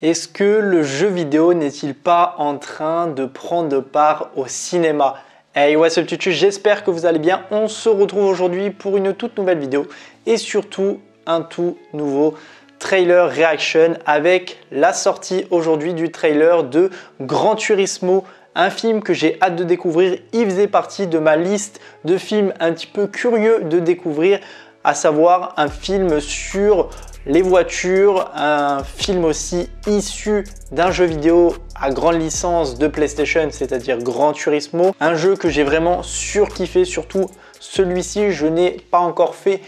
Est-ce que le jeu vidéo n'est-il pas en train de prendre part au cinéma? Hey, what's up tutu, j'espère que vous allez bien. On se retrouve aujourd'hui pour une toute nouvelle vidéo et surtout un tout nouveau trailer reaction avec la sortie aujourd'hui du trailer de Gran Turismo, un film que j'ai hâte de découvrir. Il faisait partie de ma liste de films un petit peu curieux de découvrir, à savoir un film sur les voitures, un film aussi issu d'un jeu vidéo à grande licence de PlayStation, c'est-à-dire Gran Turismo. Un jeu que j'ai vraiment surkiffé, surtout celui-ci. Je n'ai pas encore fait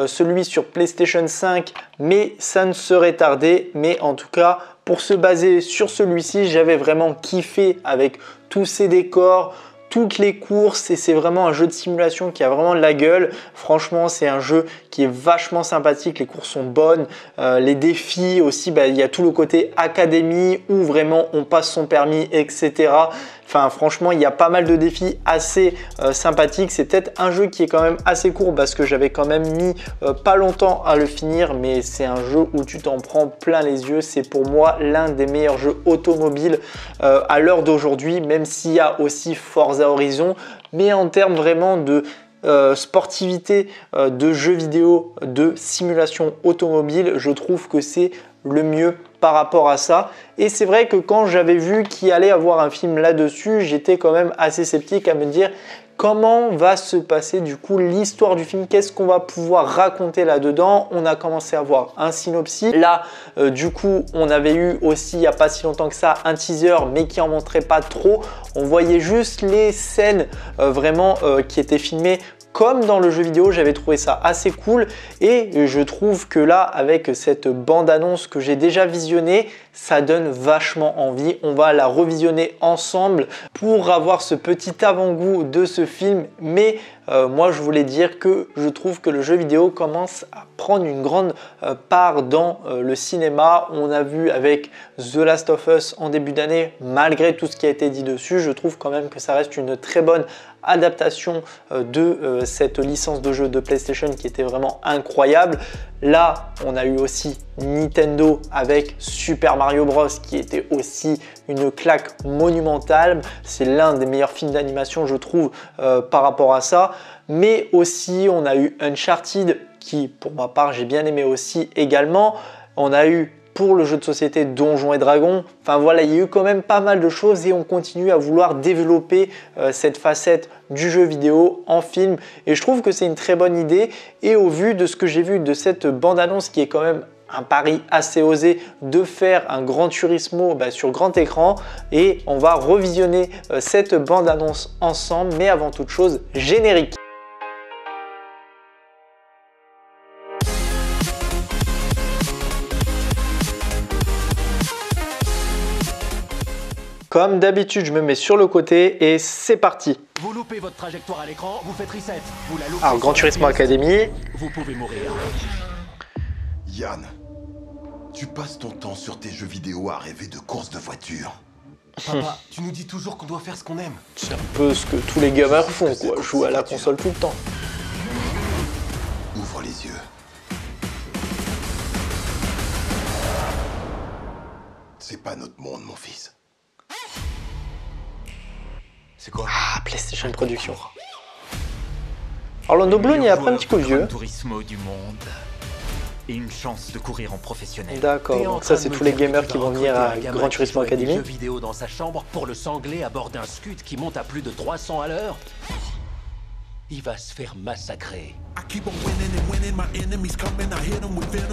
celui sur PlayStation 5, mais ça ne serait tardé. Mais en tout cas, pour se baser sur celui-ci, j'avais vraiment kiffé avec tous ces décors, toutes les courses, et c'est vraiment un jeu de simulation qui a vraiment de la gueule. Franchement, c'est un jeu qui est vachement sympathique, les courses sont bonnes, les défis aussi, il y a tout le côté académie où vraiment on passe son permis, etc. Enfin, franchement, il y a pas mal de défis assez sympathiques. C'est peut-être un jeu qui est quand même assez court parce que j'avais quand même mis pas longtemps à le finir, mais c'est un jeu où tu t'en prends plein les yeux. C'est pour moi l'un des meilleurs jeux automobiles à l'heure d'aujourd'hui, même s'il y a aussi Forza Horizon. Mais en termes vraiment de sportivité, de jeux vidéo, de simulation automobile, je trouve que c'est le mieux par rapport à ça. Et c'est vrai que quand j'avais vu qu'il allait avoir un film là-dessus, j'étais quand même assez sceptique à me dire comment va se passer du coup l'histoire du film, qu'est-ce qu'on va pouvoir raconter là-dedans. On a commencé à voir un synopsis. Là, du coup, on avait eu aussi il n'y a pas si longtemps que ça un teaser, mais qui en montrait pas trop. On voyait juste les scènes vraiment qui étaient filmées comme dans le jeu vidéo. J'avais trouvé ça assez cool et je trouve que là, avec cette bande-annonce que j'ai déjà visionnée, ça donne vachement envie. On va la revisionner ensemble pour avoir ce petit avant-goût de ce film. Mais moi, je voulais dire que je trouve que le jeu vidéo commence à prendre une grande part dans le cinéma. On a vu avec The Last of Us en début d'année, malgré tout ce qui a été dit dessus, je trouve quand même que ça reste une très bonne adaptation de cette licence de jeu de PlayStation qui était vraiment incroyable. Là, on a eu aussi Nintendo avec Super Mario Bros qui était aussi une claque monumentale. C'est l'un des meilleurs films d'animation, je trouve, par rapport à ça. Mais aussi, on a eu Uncharted qui, pour ma part, j'ai bien aimé aussi également. On a eu pour le jeu de société Donjons et Dragons. Enfin voilà, il y a eu quand même pas mal de choses et on continue à vouloir développer cette facette du jeu vidéo en film. Et je trouve que c'est une très bonne idée. Et au vu de ce que j'ai vu de cette bande-annonce qui est quand même un pari assez osé de faire un Gran Turismo sur grand écran, et on va revisionner cette bande-annonce ensemble. Mais avant toute chose, générique. Comme d'habitude, je me mets sur le côté et c'est parti. Vous loupez votre trajectoire à l'écran, vous faites reset. Vous la loupez. Alors, Gran Turismo Academy. Vous pouvez mourir. Yann, tu passes ton temps sur tes jeux vidéo à rêver de courses de voitures. Papa, tu nous dis toujours qu'on doit faire ce qu'on aime. C'est un peu ce que tous les gamers font, quoi. Jouer à la console tout le temps. Ouvre les yeux. C'est pas notre monde, mon fils. C'est quoi? Ah, PlayStation Production. Orlando Bloom, il a pas un petit coup vieux. Turismo du monde. Et une chance de courir en professionnel. D'accord, donc ça c'est tous les gamers qui vont venir à Gran Turismo Academy. Jeux vidéo dans sa chambre pour le sangler à bord d'un scud qui monte à plus de 300 à l'heure. Il va se faire massacrer.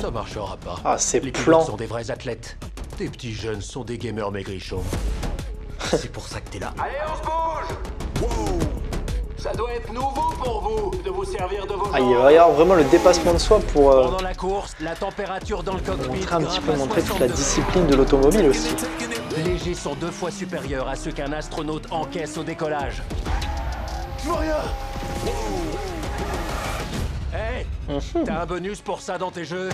Ça marchera pas. Ah, ces Les plans. pilotes sont des vrais athlètes. Tes petits jeunes sont des gamers maigrichons. C'est pour ça que t'es là. Allez, on se bouge! Wow! Ça doit être nouveau pour vous de vous servir de vos Ah, il va y avoir vraiment le dépassement de soi pour Pendant la course, la température dans le cockpit montrer un petit peu, grimpe à montrer toute la 70. discipline de l'automobile aussi. Les G sont 2 fois supérieurs à ceux qu'un astronaute encaisse au décollage. Je vois rien! Hey, t'as un bonus pour ça dans tes jeux?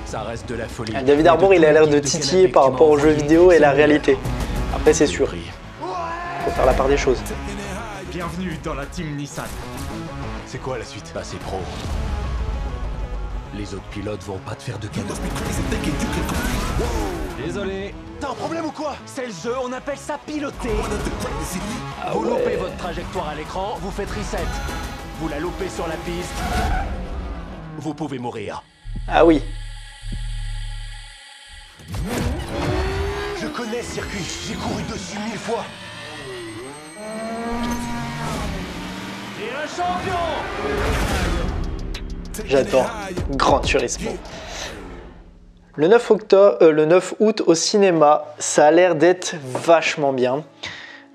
Ça reste de la folie. David Harbour, il a l'air de titiller par rapport aux jeux vidéo et la réalité. Après, c'est sûr, faut faire la part des choses. Bienvenue dans la team Nissan. C'est quoi la suite? Bah c'est pro. Les autres pilotes vont pas te faire de cadeaux. Désolé. T'as un problème ou quoi? C'est le jeu, on appelle ça piloter. Vous loupez votre trajectoire à l'écran, vous faites reset. Vous la loupez sur la piste, vous pouvez mourir. Ah oui. Je connais ce circuit, j'ai couru dessus 1000 fois. Et un champion! J'adore. Gran Turismo. Le 9 août au cinéma, ça a l'air d'être vachement bien.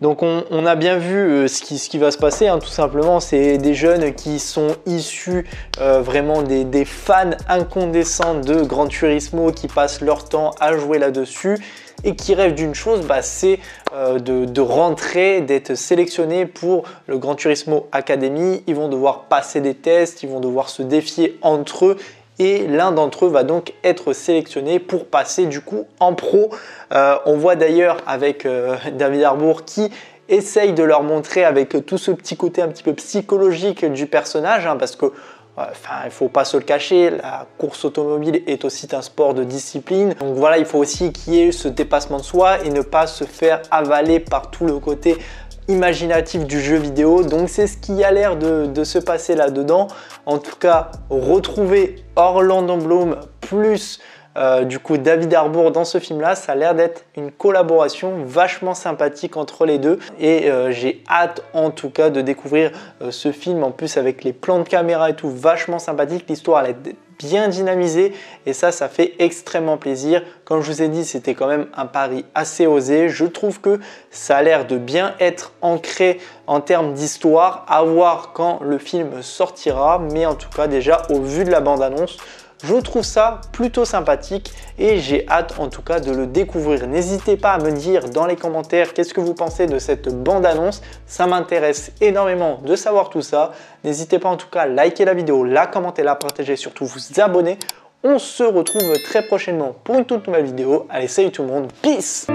Donc on a bien vu ce qui va se passer, hein, tout simplement. C'est des jeunes qui sont issus vraiment des fans incandescents de Gran Turismo, qui passent leur temps à jouer là-dessus et qui rêvent d'une chose, c'est de rentrer, d'être sélectionnés pour le Gran Turismo Academy. Ils vont devoir passer des tests, ils vont devoir se défier entre eux. Et l'un d'entre eux va donc être sélectionné pour passer du coup en pro. On voit d'ailleurs avec David Harbour qui essaye de leur montrer avec tout ce petit côté un petit peu psychologique du personnage, hein, parce que il ne faut pas se le cacher, la course automobile est aussi un sport de discipline. Donc voilà, il faut aussi qu'il y ait ce dépassement de soi et ne pas se faire avaler par tout le côté imaginatif du jeu vidéo. Donc c'est ce qui a l'air de se passer là-dedans. En tout cas, retrouver Orlando Bloom plus du coup David Harbour dans ce film là, ça a l'air d'être une collaboration vachement sympathique entre les deux et j'ai hâte en tout cas de découvrir ce film, en plus avec les plans de caméra et tout vachement sympathique. L'histoire elle est bien dynamisée et ça fait extrêmement plaisir. Comme je vous ai dit, c'était quand même un pari assez osé. Je trouve que ça a l'air de bien être ancré en termes d'histoire, à voir quand le film sortira, mais en tout cas déjà au vu de la bande-annonce, je trouve ça plutôt sympathique et j'ai hâte en tout cas de le découvrir. N'hésitez pas à me dire dans les commentaires qu'est-ce que vous pensez de cette bande-annonce. Ça m'intéresse énormément de savoir tout ça. N'hésitez pas en tout cas à liker la vidéo, la commenter, la partager, surtout vous abonner. On se retrouve très prochainement pour une toute nouvelle vidéo. Allez, salut tout le monde, peace!